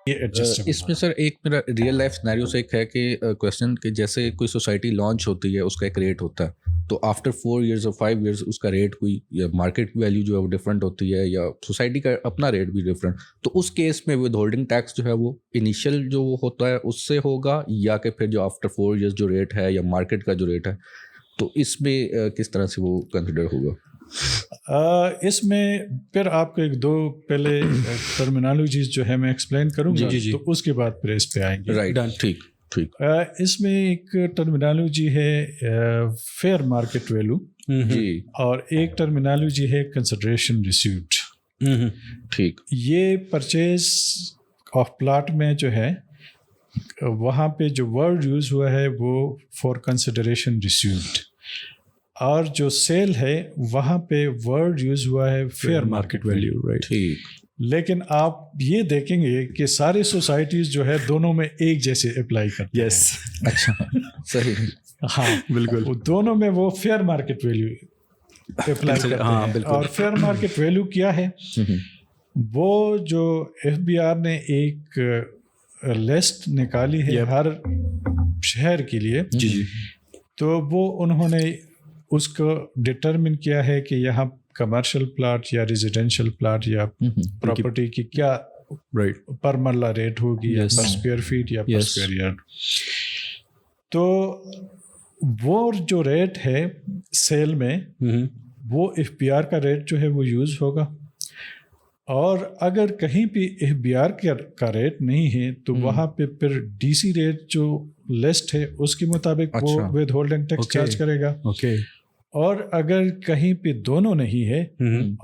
اس میں سر ایک میرا ریئل لائف سینیریو سے ایک ہے کہ کویشچن کہ جیسے کوئی سوسائٹی لانچ ہوتی ہے اس کا ایک ریٹ ہوتا ہے، تو آفٹر 4 ایئرز اور 5 ایئرز اس کا ریٹ کوئی یا مارکیٹ ویلیو جو ہے وہ ڈفرینٹ ہوتی ہے یا سوسائٹی کا اپنا ریٹ بھی ڈفرینٹ، تو اس کیس میں ود ہولڈنگ ٹیکس جو ہے وہ انیشیل جو ہوتا ہے اس سے ہوگا یا کہ پھر جو آفٹر 4 ایئرز جو ریٹ ہے یا مارکیٹ کا جو ریٹ ہے تو اس میں کس طرح سے وہ کنسیڈر ہوگا؟ اس میں پھر آپ کو ایک دو پہلے ٹرمینالوجیز جو ہے میں ایکسپلین کروں گا تو اس کے بعد پھر اس پہ آئیں گے. رائٹ، ٹھیک. اس میں ایک ٹرمینالوجی ہے فیئر مارکیٹ ویلو جی، اور ایک ٹرمینالوجی ہے کنسیڈریشن ریسیوٹ. ٹھیک. یہ پرچیز آف پلاٹ میں جو ہے وہاں پہ جو ورڈ یوز ہوا ہے وہ فار کنسیڈریشن ریسیوٹ، اور جو سیل ہے وہاں پہ ورڈ یوز ہوا ہے فیئر مارکیٹ ویلیو. رائٹ. ٹھیک. لیکن آپ یہ دیکھیں گے کہ ساری سوسائٹیز جو ہے دونوں میں ایک جیسے اپلائی کرتے ہیں. یس، اچھا، صحیح. ہاں بالکل. دونوں میں وہ فیئر مارکیٹ ویلیو اپلائی کرتے ہیں. اور فیئر مارکیٹ ویلیو کیا ہے؟ وہ جو ایف بی آر نے ایک لسٹ نکالی ہے ہر شہر کے لیے، تو وہ انہوں نے اس کو ڈٹرمن کیا ہے کہ یہاں کمرشل پلاٹ یا ریزیڈینشیل پلاٹ یا پراپرٹی کی کیا پر مرلہ ریٹ ہوگی یا پر اسکوائر فیٹ یا پر اسکوائر یارڈ. تو وہ جو ریٹ ہے سیل میں وہ ایف بی آر کا ریٹ جو ہے وہ یوز ہوگا، اور اگر کہیں بھی ایف بی آر کا ریٹ نہیں ہے تو وہاں پہ پھر ڈی سی ریٹ جو لسٹ ہے اس کے مطابق وہ ود ہولڈنگ ٹیکس چارج کرے گا. اور اگر کہیں پہ دونوں نہیں ہے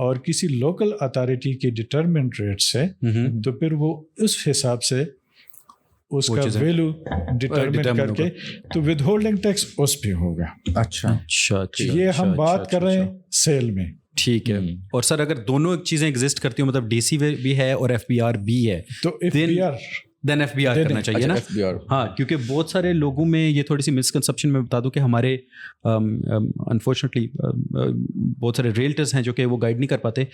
اور کسی لوکل اتھارٹی کے ڈٹرمنٹ ریٹس ہے تو پھر وہ اس حساب سے اس کا ویلو ڈٹرمن کر کے تو ود ہولڈنگ ٹیکس اس پہ ہوگا. اچھا. یہ ہم بات کر رہے ہیں سیل میں. ٹھیک ہے. اور سر اگر دونوں چیزیں ایگزسٹ کرتی ہوں، مطلب ڈی سی بھی ہے اور ایف بی آر بھی ہے، تو F B R then F B R کرنا چاہیے نا. ہاں، کیونکہ بہت سارے لوگوں میں یہ تھوڑی سی مسکنسپشن میں بتا دوں کہ ہمارے انفارچونیٹلی بہت سارے ریئلٹرز ہیں جو کہ وہ گائیڈ نہیں کر پاتے.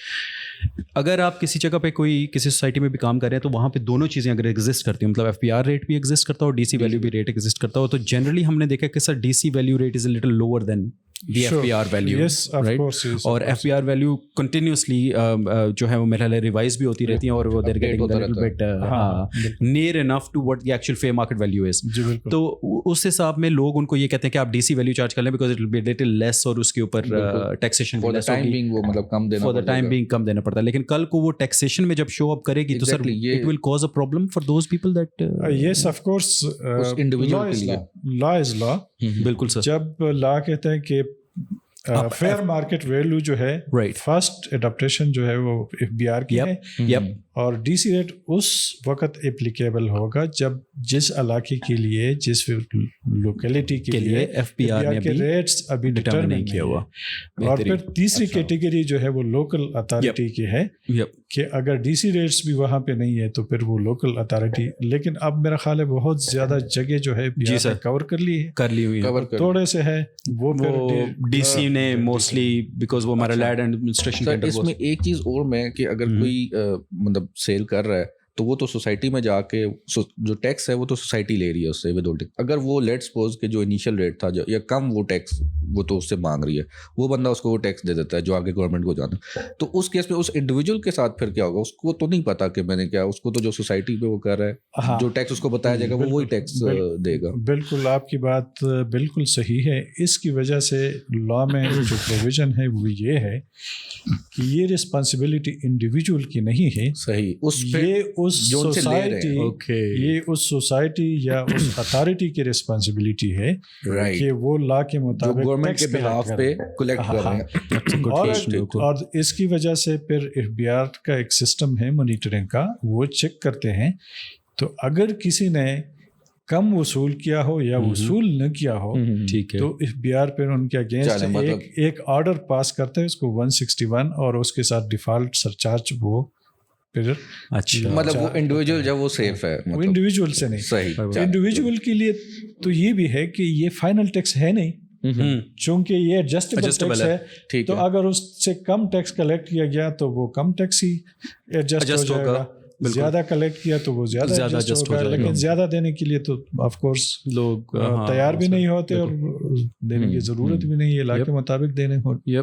اگر آپ کسی جگہ پہ کسی سوسائٹی میں بھی کام کر رہے ہیں تو وہاں پہ دونوں چیزیں اگر ایگزسٹ کرتی ہیں، مطلب ایف بی آر ریٹ بھی ایگزسٹ کرتا ہو اور ڈی سی ویلیو بھی ریٹ ایگزسٹ کرتا ہو، تو جنرلی ہم نے دیکھا کہ sir D C value rate is a little lower than the F B R value, right. اور F B R value continuously جو ہے وہ میرے خیال ریوائز بھی ہوتی رہتی ہیں اور وہ they're getting a little bit near enough to what the actual fair market value is. تو اس حساب میں لوگ ان کو یہ کہتے ہیں کہ آپ ڈی سی ویلیو چارج کر لیں because it will be little less, اور اس کے اوپر taxation for the time being کم دینا پڑتا ہے. لیکن کل کو وہ ٹیکسیشن میں جب شو اپ کرے گی تو sir it will cause a problem for those people that yes of course law is law. بالکل سر. جب لا کہتے ہیں کہ فیئر مارکیٹ ویلو جو ہے فرسٹ اڈاپٹیشن جو ہے وہ ایف بی آر کی ہے، اور ڈی سی ریٹ اس وقت اپلیکیبل ہوگا جب جس علاقے کے لیے جس لوکیلٹی کے لیے ایف بی آر کے ریٹس ابھی ڈٹرمن نہیں کیا ہوا. اور پھر تیسری کیٹیگری جو ہے وہ لوکل اتھارٹی کی ہے کہ اگر ڈی سی ریٹس بھی وہاں پہ نہیں ہے تو پھر وہ لوکل اتھارٹی. لیکن اب میرا خیال ہے بہت زیادہ جگہ جو ہے کور کر لی ہوئی ہے، تھوڑے سے ہے وہ ڈی سی نے موسٹلی بیکاز وہ ہمارا لینڈ ایڈمنسٹریشن. اس میں ایک چیز اور میں کہ اگر کوئی مطلب سیل کر رہا ہے تو وہ تو سوسائٹی میں جا کے جو ٹیکس ہے وہ تو سوسائٹی لے رہی ہے اس سے ود ہولڈنگ. اگر وہ لیٹ سپوز کہ جو انیشیل ریٹ تھا یا کم وہ ٹیکس وہ تو اس سے مانگ رہی ہے، وہ بندہ اس کو وہ ٹیکس دے دیتا ہے جو آگے گورنمنٹ کو جانا. تو اس کیس میں اس انڈیویجول کے ساتھ پھر کیا ہوگا؟ اس کو تو نہیں پتا کہ میں نے کیا، اس کو تو جو سوسائٹی پہ وہ کر رہا ہے جو ٹیکس اس کو بتایا جائے گا وہ وہی ٹیکس دے گا. بالکل آپ کی بات بالکل صحیح ہے. اس کی وجہ سے لا میں جو پروویژن ہے وہ یہ ہے کہ یہ رسپانسبلٹی انڈیویجول کی نہیں ہے. صحیح. یہ اس سوسائٹی یا اس اتھارٹی کی رسپانسبلٹی ہے کہ وہ لا کے مطابق گورنمنٹ کے بہاف پہ کلیکٹ کر رہے ہیں. اور اس کی وجہ سے پھر ایف بی آر کا ایک سسٹم ہے مانیٹرنگ کا، وہ چیک کرتے ہیں. تو اگر کسی نے کم وصول کیا ہو یا وصول نہ کیا ہو تو ایف بی آر پھر ان کے اگینسٹ ایک آرڈر پاس کرتے ہیں اس کو 161 اور اس کے ساتھ ڈیفالٹ سرچارج وہ پھر مطلب وہ انڈیویجول جب وہ سیف ہے، وہ انڈیویجول سے نہیں. صحیح. انڈیویجول کے لیے تو یہ بھی ہے کہ یہ فائنل ٹیکس ہے نہیں، چونکہ یہ ایڈجسٹیبل ٹیکس ہے. تو اگر اس سے کم ٹیکس کلیکٹ کیا گیا تو وہ کم ٹیکس ہی ایڈجسٹ ہو جائے گا. زیادہ کلیکٹ کیا تو وہ زیادہ ایڈجسٹ ہوگا, لیکن زیادہ دینے کے لیے تو آف کورس لوگ تیار بھی نہیں ہوتے اور دینے کی ضرورت بھی نہیں ہے, لا کے مطابق دینے ہوتے.